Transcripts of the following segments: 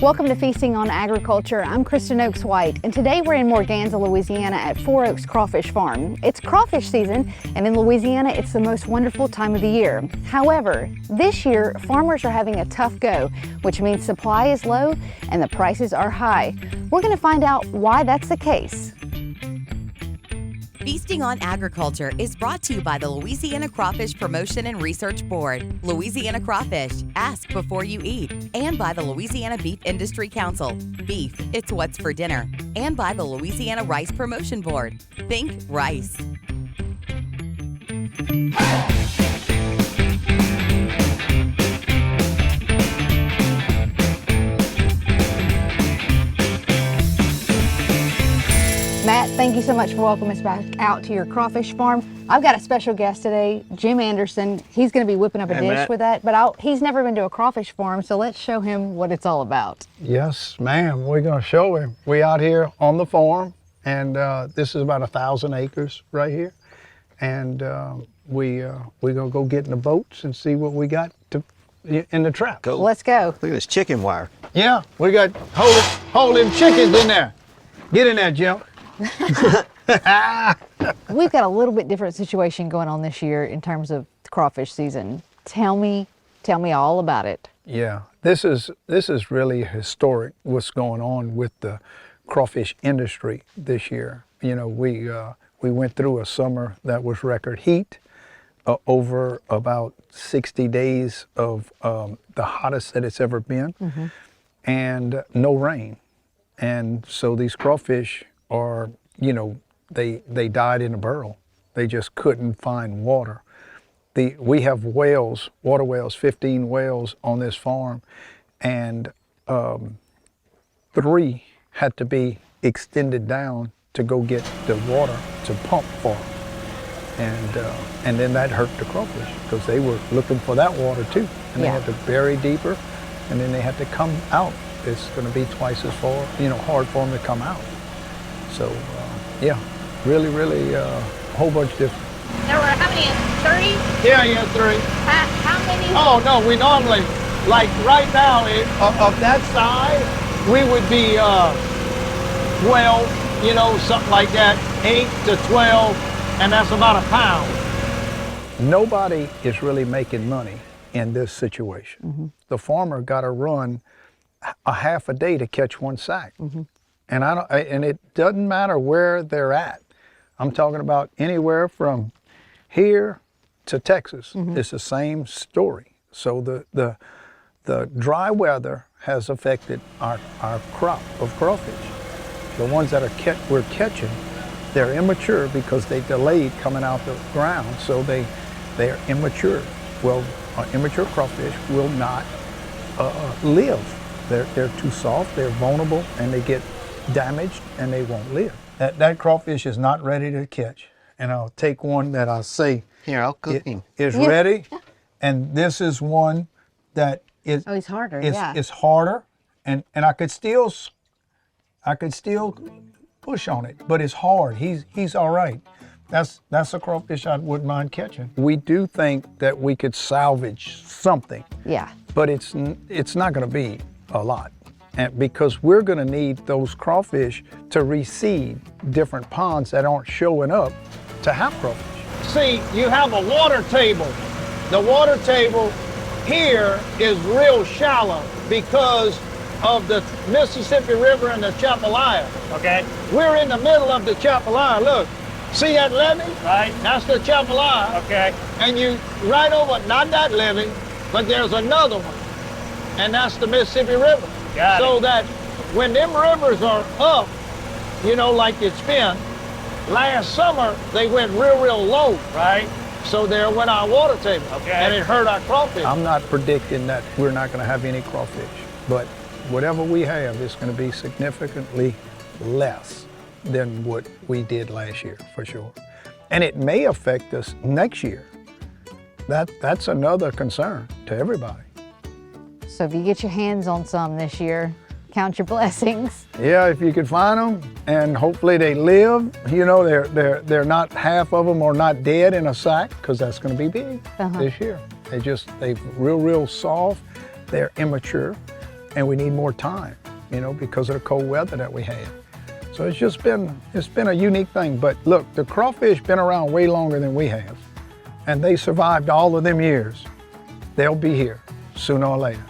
Welcome to Feasting on Agriculture. I'm Kristen White, and today we're in Morganza, Louisiana at Four Oaks Crawfish Farm. It's crawfish season, and in Louisiana, it's the most wonderful time of the year. However, this year, farmers are having a tough go, which means supply is low and the prices are high. We're going to find out why that's the case. Feasting on Agriculture is brought to you by the Louisiana Crawfish Promotion and Research Board, Louisiana Crawfish, ask before you eat, and by the Louisiana Beef Industry Council, beef, it's what's for dinner, and by the Louisiana Rice Promotion Board, think rice. Matt, thank you so much for welcoming us back out to your crawfish farm. I've got a special guest today, Jim Anderson. He's going to be whipping up a dish Matt. with that, but he's never been to a crawfish farm, so let's show him what it's all about. Yes, ma'am. We're going to show him. We out here on the farm, and this is about 1,000 acres right here. And we're going to go get in the boats and see what we got in the trap. Go. Let's go. Look at this chicken wire. Yeah, we got hold them chickens in there. Get in there, Jim. We've got a little bit different situation going on this year in terms of crawfish season. Tell me all about it. Yeah, this is really historic what's going on with the crawfish industry this year. You know, we went through a summer that was record heat, over about 60 days of the hottest that it's ever been, and no rain. And so these crawfish are, you know, they died in a barrel. They just couldn't find water. We have whales, water whales, 15 whales on this farm, and 3 had to be extended down to go get the water to pump for them. And then that hurt the crawfish because they were looking for that water too. And they had to bury deeper, and then they had to come out. It's going to be twice as far, you know, hard for them to come out. So, yeah, really, a whole bunch different. There were how many? 3? Yeah, 3. How many? Oh, no, we normally, like right now, of that size, we would be 12, you know, something like that, 8 to 12, and that's about a pound. Nobody is really making money in this situation. The farmer got to run a half a day to catch one sack. And it doesn't matter where they're at. I'm talking about anywhere from here to Texas. It's the same story. So the dry weather has affected our crop of crawfish. The ones that we're catching, they're immature because they delayed coming out the ground, so they're immature. Well, immature crawfish will not live. They're too soft, they're vulnerable, and they get damaged and they won't live. That crawfish is not ready to catch. And I'll take one that I say Here, I'll cook him. is ready. And this is one that is Oh, he's harder, it's harder, and I could still push on it, but it's hard. He's all right. That's a crawfish I wouldn't mind catching. We do think that we could salvage something. Yeah. But it's not going to be a lot, and because we're going to need those crawfish to reseed different ponds that aren't showing up to have crawfish. See, you have a water table. The water table here is real shallow because of the Mississippi River and the Chapalaya. Okay. We're in the middle of the Chapalaya. Look, see that levee? Right. That's the Chapalaya. Okay. And you right over, not that levee, but there's another one. And that's the Mississippi River. Got it. So that when them rivers are up, you know, like it's been, last summer they went real low. Right. So there went our water table. Okay. And it hurt our crawfish. I'm not predicting that we're not going to have any crawfish, but whatever we have is going to be significantly less than what we did last year, for sure. And it may affect us next year. That's another concern to everybody. So if you get your hands on some this year, count your blessings. Yeah, if you could find them, and hopefully they live. You know, they're not, half of them are not dead in a sack, because that's going to be big this year. They're real soft. They're immature. and we need more time, you know, because of the cold weather that we had. So it's been a unique thing. But look, the crawfish been around way longer than we have, and they survived all of them years. They'll be here sooner or later.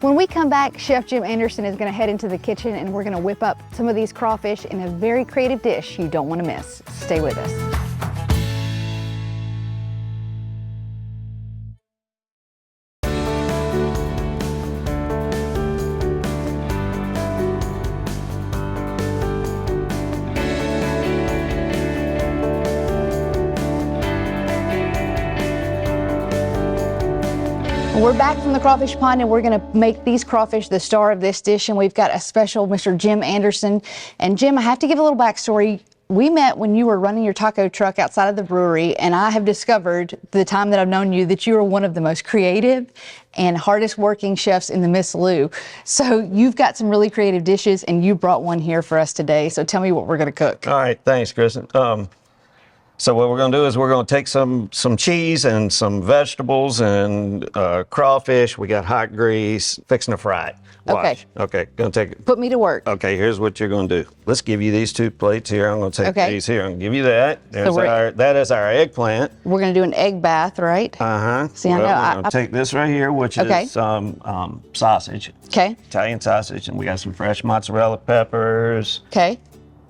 When we come back, Chef Jim Anderson is going to head into the kitchen and we're going to whip up some of these crawfish in a very creative dish you don't want to miss. Stay with us. We're back from the crawfish pond and we're going to make these crawfish the star of this dish, and we've got a special Mr. Jim Anderson. And Jim, I have to give a little backstory. We met when you were running your taco truck outside of the brewery, and I have discovered the time that I've known you that you are one of the most creative and hardest working chefs in the Miss Lou. So you've got some really creative dishes and you brought one here for us today. So tell me what we're going to cook. All right, thanks, Kristen. So what we're going to do is we're going to take some cheese and some vegetables and crawfish. We got hot grease, fixing to fry it. Watch. Okay, going to take it. Put me to work. Okay, here's what you're going to do. Let's give you these 2 plates here. I'm going to take these here. I'm going to give you that. That is our eggplant. We're going to do an egg bath, right? See, well, I'm going to take this right here, which is sausage. Okay. Italian sausage, and we got some fresh mozzarella peppers. Okay.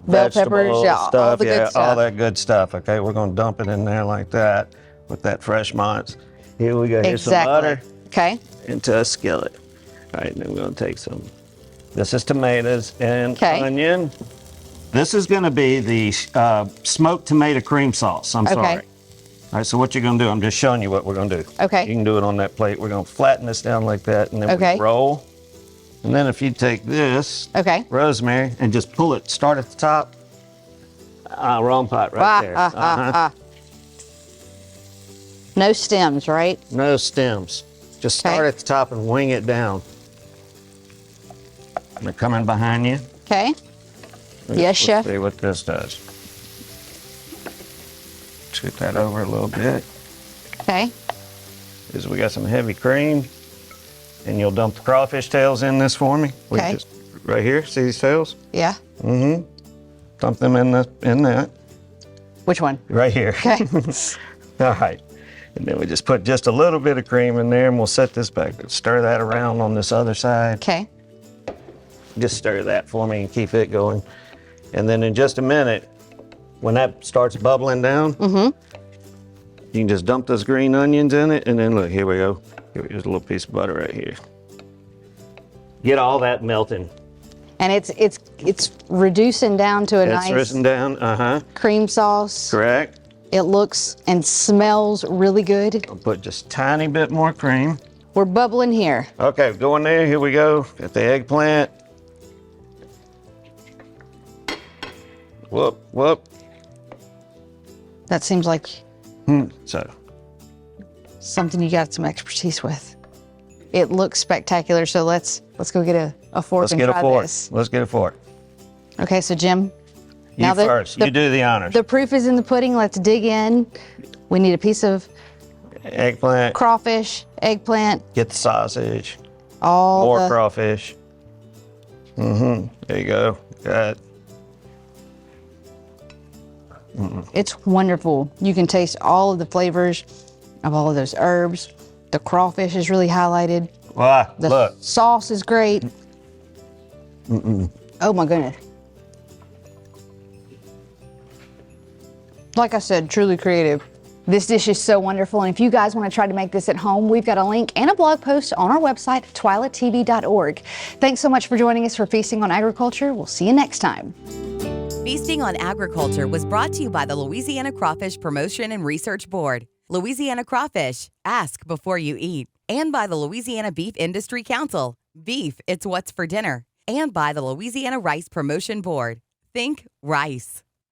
Bell peppers, yeah, all the good stuff. All that good stuff. Okay, we're going to dump it in there like that with that fresh mozz. Here we go. Here's some butter. Okay. Into a skillet. All right, then we're going to take some. This is tomatoes and onion. This is going to be the smoked tomato cream sauce. I'm sorry. All right, so what you're going to do, I'm just showing you what we're going to do. Okay. You can do it on that plate. We're going to flatten this down like that, and then we roll. And then if you take this rosemary and just pull it, start at the top. Wrong pot right there. No stems, right? No stems. Just start at the top and wing it down. They're coming behind you. Okay. Yes, Chef. Let's see what this does. Scoot that over a little bit. Okay. Is we got some heavy cream. And you'll dump the crawfish tails in this for me. Okay. Just right here, see these tails? Yeah. Mm-hmm. Dump them in that. Which one? Right here. Okay. All right. And then we just put just a little bit of cream in there, and we'll set this back. Stir that around on this other side. Okay. Just stir that for me and keep it going. And then in just a minute, when that starts bubbling down, you can just dump those green onions in it, and then look, here we go. Here's a little piece of butter right here. Get all that melting. And it's reducing down to a nice. It's reducing down, cream sauce. Correct. It looks and smells really good. I'll put just a tiny bit more cream. We're bubbling here. Okay, go in there. Here we go. Got the eggplant. Whoop, whoop. That seems like So. something you got some expertise with. It looks spectacular, so let's go get a fork and try this. Let's get a fork. Okay, so Jim, You first. You do the honors. The proof is in the pudding. Let's dig in. We need a piece of eggplant, crawfish, eggplant. Get the sausage. More crawfish. There you go. Got it. It's wonderful. You can taste all of the flavors of all of those herbs. The crawfish is really highlighted. Wow, The sauce is great. Oh my goodness. Like I said, truly creative. This dish is so wonderful, and if you guys want to try to make this at home, we've got a link and a blog post on our website, twilatv.org. Thanks so much for joining us for Feasting on Agriculture. We'll see you next time. Feasting on Agriculture was brought to you by the Louisiana Crawfish Promotion and Research Board, Louisiana Crawfish, ask before you eat, and by the Louisiana Beef Industry Council, beef, it's what's for dinner, and by the Louisiana Rice Promotion Board. Think rice.